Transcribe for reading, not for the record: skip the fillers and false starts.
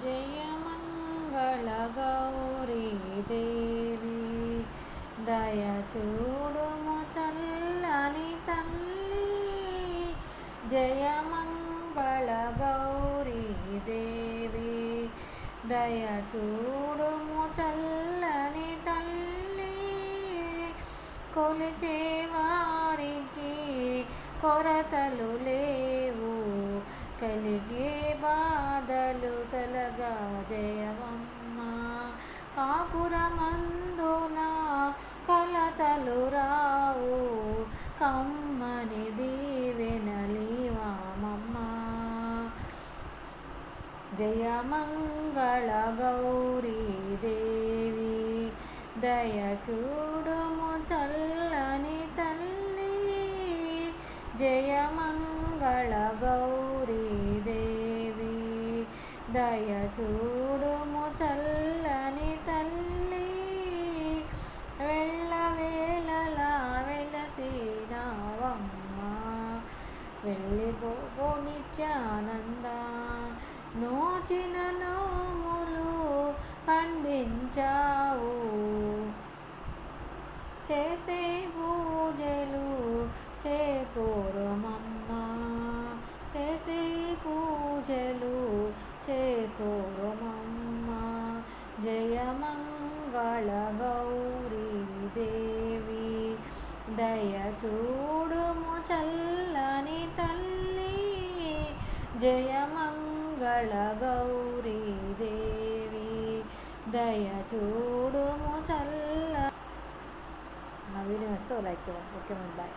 జయమంగళ గౌరీ దేవి దయ చూడుము చల్లని తల్లి. జయమంగళ గౌరీ దేవి దయ చూడుము చల్లని తల్లి. కొలిచే వారికి కొరతలు లేవు, కలిగే బాధలు తలగా జయమమ్మ. కాపురమందున కలతలు రావు, కమ్మని దీవెనలీవామమ్మ. జయమంగళ గౌరీ దేవి దయ చూడుము చల్లని తల్లి. జయమంగళ గౌరీ దేవి దయ చూడుము చల్లని తల్లి. వెళ్ళవేళలా వెలసినావమ్మ, వెళ్ళిపో నిత్యానంద. నోచిన నోములు పండించావు, చేసే పూజలు చేకూరుమమ్మ. చేసే పూజలు చేకూరుమమ్మ. జయమంగళ గౌరీ దేవి దయ చూడుము చల్లని తల్లి. జయమంగళ గౌరీ దేవి దయ చూడుము చల్ల. నా వీడియో వస్తే లైక్ ఇవ్వండి. Okay, bye.